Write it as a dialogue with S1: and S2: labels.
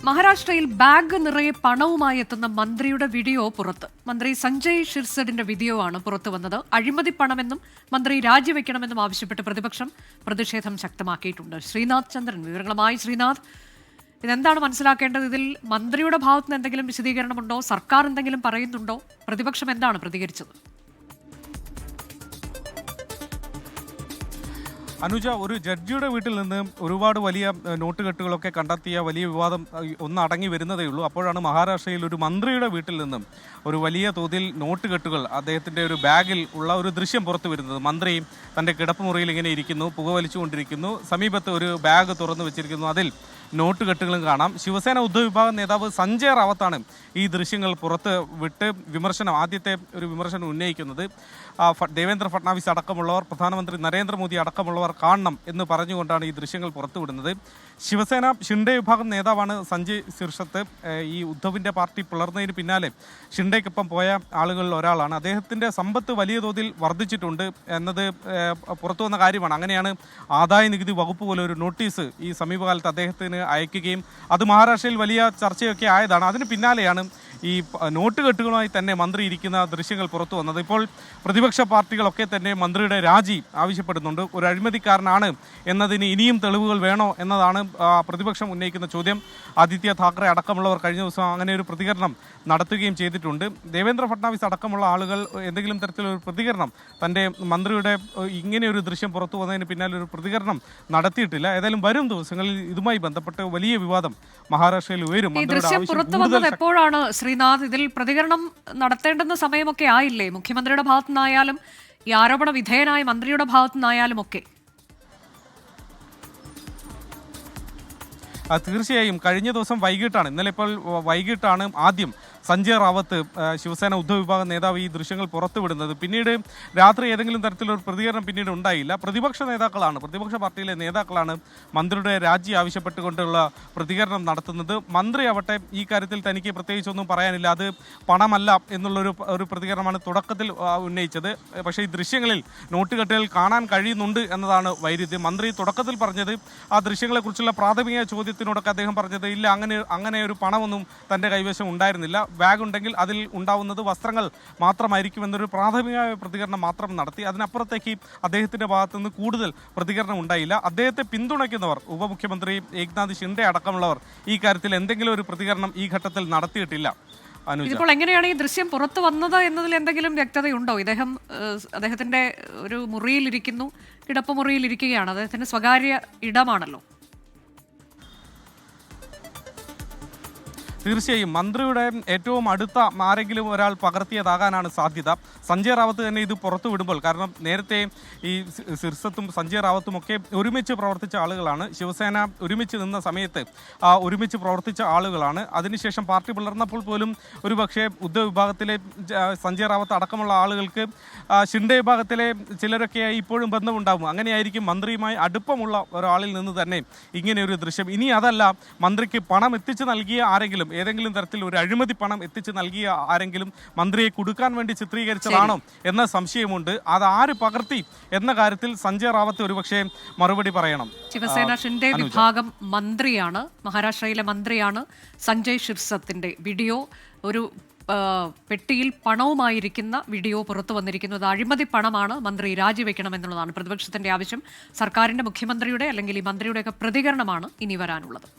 S1: മഹാരാഷ്ട്രയിൽ ബാഗ് നിറയെ പണവുമായി എത്തുന്ന മന്ത്രിയുടെ വീഡിയോ പുറത്ത്. മന്ത്രി സഞ്ജയ് ഷിർസഡിന്റെ വീഡിയോ ആണ് പുറത്തു വന്നത്. അഴിമതി പണമെന്നും മന്ത്രി രാജിവെക്കണമെന്നും ആവശ്യപ്പെട്ട് പ്രതിപക്ഷം പ്രതിഷേധം ശക്തമാക്കിയിട്ടുണ്ട്. ശ്രീനാഥ് ചന്ദ്രൻ വിവരങ്ങളുമായി. ശ്രീനാഥ്, ഇതെന്താണ് മനസ്സിലാക്കേണ്ടത്? ഇതിൽ മന്ത്രിയുടെ ഭാഗത്തുനിന്ന് എന്തെങ്കിലും വിശദീകരണമുണ്ടോ? സർക്കാർ എന്തെങ്കിലും പറയുന്നുണ്ടോ? പ്രതിപക്ഷം എന്താണ് പ്രതികരിച്ചത്?
S2: അനുജ, ഒരു ജഡ്ജിയുടെ വീട്ടിൽ നിന്ന് ഒരുപാട് വലിയ നോട്ടുകെട്ടുകളൊക്കെ കണ്ടെത്തിയ വലിയ വിവാദം ഒന്ന് അടങ്ങി വരുന്നതേ ഉള്ളൂ. അപ്പോഴാണ് മഹാരാഷ്ട്രയിൽ ഒരു മന്ത്രിയുടെ വീട്ടിൽ നിന്നും ഒരു വലിയ തോതിൽ നോട്ടുകെട്ടുകൾ അദ്ദേഹത്തിൻ്റെ ഒരു ബാഗിൽ ഉള്ള ഒരു ദൃശ്യം പുറത്തു വരുന്നത്. മന്ത്രി തൻ്റെ കിടപ്പുമുറിയിൽ ഇങ്ങനെ ഇരിക്കുന്നു, പുകവലിച്ചുകൊണ്ടിരിക്കുന്നു. സമീപത്ത് ഒരു ബാഗ് തുറന്നു വെച്ചിരിക്കുന്നു, അതിൽ നോട്ടുകെട്ടുകളും കാണാം. ശിവസേന ഉദ്ധവ് വിഭാഗം നേതാവ് സഞ്ജയ് റാവത്താണ് ഈ ദൃശ്യങ്ങൾ പുറത്ത് വിട്ട് ആദ്യത്തെ ഒരു വിമർശനം ഉന്നയിക്കുന്നത്. ദേവേന്ദ്ര ഫട്നാവിസ് അടക്കമുള്ളവർ, പ്രധാനമന്ത്രി നരേന്ദ്രമോദി അടക്കമുള്ളവർ കാണണം എന്ന് പറഞ്ഞുകൊണ്ടാണ് ഈ ദൃശ്യങ്ങൾ പുറത്തുവിടുന്നത്. ശിവസേന ഷിൻഡെ വിഭാഗം നേതാവാണ് സഞ്ജയ് സിർഷത്ത്. ഈ ഉദ്ധവിൻ്റെ പാർട്ടി പിളർന്നതിന് പിന്നാലെ ഷിൻഡെക്കൊപ്പം പോയ ആളുകളിൽ ഒരാളാണ്. അദ്ദേഹത്തിൻ്റെ സമ്പത്ത് വലിയ തോതിൽ വർദ്ധിച്ചിട്ടുണ്ട് എന്നത് പുറത്തു വന്ന കാര്യമാണ്. അങ്ങനെയാണ് ആദായ നികുതി വകുപ്പ് പോലെ ഒരു നോട്ടീസ് ഈ സമീപകാലത്ത് അദ്ദേഹത്തിന് അയക്കുകയും അത് മഹാരാഷ്ട്രയിൽ വലിയ ചർച്ചയൊക്കെ ആയതാണ്. അതിന് പിന്നാലെയാണ് ഈ നോട്ടുകെട്ടുകളുമായി തന്നെ മന്ത്രി ഇരിക്കുന്ന ദൃശ്യങ്ങൾ പുറത്തു വന്നത്. ഇപ്പോൾ പ്രതിപക്ഷ പാർട്ടികളൊക്കെ തന്നെ മന്ത്രിയുടെ രാജി ആവശ്യപ്പെടുന്നുണ്ട്. ഒരു അഴിമതിക്കാരനാണ് എന്നതിന് ഇനിയും തെളിവുകൾ വേണോ എന്നതാണ് പ്രതിപക്ഷം ഉന്നയിക്കുന്ന ചോദ്യം. ആദിത്യ താക്കറെ അടക്കമുള്ളവർ കഴിഞ്ഞ ദിവസം അങ്ങനെ ഒരു പ്രതികരണം നടത്തുകയും ചെയ്തിട്ടുണ്ട്. ദേവേന്ദ്ര ഫട്നാവിസ് അടക്കമുള്ള ആളുകൾ എന്തെങ്കിലും തരത്തിലൊരു പ്രതികരണം, തൻ്റെ മന്ത്രിയുടെ ഇങ്ങനെയൊരു ദൃശ്യം പുറത്തു വന്നതിന് പിന്നാലെ ഒരു പ്രതികരണം നടത്തിയിട്ടില്ല. ഏതായാലും വരും ദിവസങ്ങളിൽ ഇതുമായി ബന്ധപ്പെട്ട് വലിയ വിവാദം മഹാരാഷ്ട്രയിൽ ഉയരും.
S1: എപ്പോഴാണ് ശ്രീനാഥ് ഇതിൽ പ്രതികരണം നടത്തേണ്ടുന്ന സമയമൊക്കെ ആയില്ലേ? മുഖ്യമന്ത്രിയുടെ ഭാഗത്തുനിന്നായാലും ഈ ആരോപണ വിധേയനായ മന്ത്രിയുടെ ഭാഗത്തുനിന്നായാലും ഒക്കെ.
S2: തീർച്ചയായും കഴിഞ്ഞ ദിവസം വൈകിട്ടാണ്, ഇന്നലെ ഇപ്പോൾ വൈകിട്ടാണ് ആദ്യം സഞ്ജയ് റാവത്ത്, ശിവസേന ഉദ്ധവ് വിഭാഗം നേതാവ്, ഈ ദൃശ്യങ്ങൾ പുറത്തുവിടുന്നത്. പിന്നീട് രാത്രി ഏതെങ്കിലും തരത്തിലൊരു പ്രതികരണം പിന്നീട് ഉണ്ടായില്ല. പ്രതിപക്ഷ പാർട്ടിയിലെ നേതാക്കളാണ് മന്ത്രിയുടെ രാജി ആവശ്യപ്പെട്ടുകൊണ്ടുള്ള പ്രതികരണം നടത്തുന്നത്. മന്ത്രി ആവട്ടെ ഈ കാര്യത്തിൽ തനിക്ക് പ്രത്യേകിച്ചൊന്നും പറയാനില്ല, അത് പണമല്ല എന്നുള്ളൊരു പ്രതികരണമാണ് തുടക്കത്തിൽ ഉന്നയിച്ചത്. പക്ഷേ ഈ ദൃശ്യങ്ങളിൽ നോട്ടുകെട്ടുകൾ കാണാൻ കഴിയുന്നുണ്ട് എന്നതാണ് വൈരുദ്ധ്യം. മന്ത്രി തുടക്കത്തിൽ പറഞ്ഞത്, ആ ദൃശ്യങ്ങളെക്കുറിച്ചുള്ള പ്രാഥമിക ചോദ്യത്തിനോടൊക്കെ അദ്ദേഹം പറഞ്ഞത് ഇല്ല, അങ്ങനെ ഒരു പണമൊന്നും തൻ്റെ കൈവശം ഉണ്ടായിരുന്നില്ല, ബാഗ് ഉണ്ടെങ്കിൽ അതിൽ ഉണ്ടാവുന്നത് വസ്ത്രങ്ങൾ മാത്രമായിരിക്കുമെന്നൊരു പ്രാഥമിക പ്രതികരണം മാത്രം നടത്തി. അതിനപ്പുറത്തേക്ക് അദ്ദേഹത്തിൻ്റെ ഭാഗത്തുനിന്ന് കൂടുതൽ പ്രതികരണം ഉണ്ടായില്ല. അദ്ദേഹത്തെ പിന്തുണയ്ക്കുന്നവർ, ഉപമുഖ്യമന്ത്രി ഏക്നാഥ് ഷിൻഡെ അടക്കമുള്ളവർ ഈ കാര്യത്തിൽ എന്തെങ്കിലും ഒരു പ്രതികരണം ഈ ഘട്ടത്തിൽ നടത്തിയിട്ടില്ല.
S1: ഇതിപ്പോൾ എങ്ങനെയാണ് ഈ ദൃശ്യം പുറത്തു വന്നത് എന്നതിൽ എന്തെങ്കിലും വ്യക്തതയുണ്ടോ? അദ്ദേഹത്തിന്റെ ഒരു മുറിയിലിരിക്കുന്നു, കിടപ്പുമുറിയിലിരിക്കുകയാണ്, അദ്ദേഹത്തിന്റെ സ്വകാര്യ ഇടമാണല്ലോ.
S2: തീർച്ചയായും മന്ത്രിയുടെ ഏറ്റവും അടുത്ത ആരെങ്കിലും ഒരാൾ പകർത്തിയതാകാനാണ് സാധ്യത. സഞ്ജയ് റാവത്ത് തന്നെ ഇത് പുറത്തു വിടുമ്പോൾ, കാരണം നേരത്തെ ഈ സിർസത്തും സഞ്ജയ് റാവത്തും ഒക്കെ ഒരുമിച്ച് പ്രവർത്തിച്ച ആളുകളാണ്. ശിവസേന ഒരുമിച്ച് നിന്ന സമയത്ത് ഒരുമിച്ച് പ്രവർത്തിച്ച ആളുകളാണ്. അതിനുശേഷം പാർട്ടി പിളർന്നപ്പോൾ പോലും ഒരുപക്ഷെ ഉദ്ധവ് വിഭാഗത്തിലെ സഞ്ജയ് റാവത്ത് അടക്കമുള്ള ആളുകൾക്ക് ഷിൻഡെ വിഭാഗത്തിലെ ചിലരൊക്കെയായി ഇപ്പോഴും ബന്ധമുണ്ടാകും. അങ്ങനെയായിരിക്കും മന്ത്രിയുമായി അടുപ്പമുള്ള ഒരാളിൽ നിന്ന് തന്നെ ഇങ്ങനെയൊരു ദൃശ്യം. ഇനി അതല്ല, മന്ത്രിക്ക് പണം എത്തിച്ചു നൽകിയ ആരെങ്കിലും, ഏതെങ്കിലും തരത്തിൽ ഒരു അഴിമതി പണം എത്തിച്ച് നൽകിയ ആരെങ്കിലും മന്ത്രിയെ കൊടുക്കാൻ വേണ്ടി ചിത്രീകരിച്ചതാണോ എന്ന സംശയമുണ്ട്. അത് ആര് പകർത്തി എന്ന കാര്യത്തിൽ സഞ്ജയ് റാവത്ത് ഒരുപക്ഷെ മറുപടി പറയണം.
S1: ശിവസേന ഷിൻഡെ വിഭാഗം മന്ത്രിയാണ്, മഹാരാഷ്ട്രയിലെ മന്ത്രിയാണ് സഞ്ജയ് ഷിർസത്തിന്റെ വീഡിയോ. ഒരു പെട്ടിയിൽ പണവുമായിരിക്കുന്ന വീഡിയോ പുറത്തു വന്നിരിക്കുന്നത് അഴിമതി പണമാണ്, മന്ത്രി രാജിവെക്കണമെന്നുള്ളതാണ് പ്രതിപക്ഷത്തിന്റെ ആവശ്യം. സർക്കാരിന്റെ, മുഖ്യമന്ത്രിയുടെ അല്ലെങ്കിൽ ഈ മന്ത്രിയുടെയൊക്കെ പ്രതികരണമാണ് ഇനി വരാനുള്ളത്.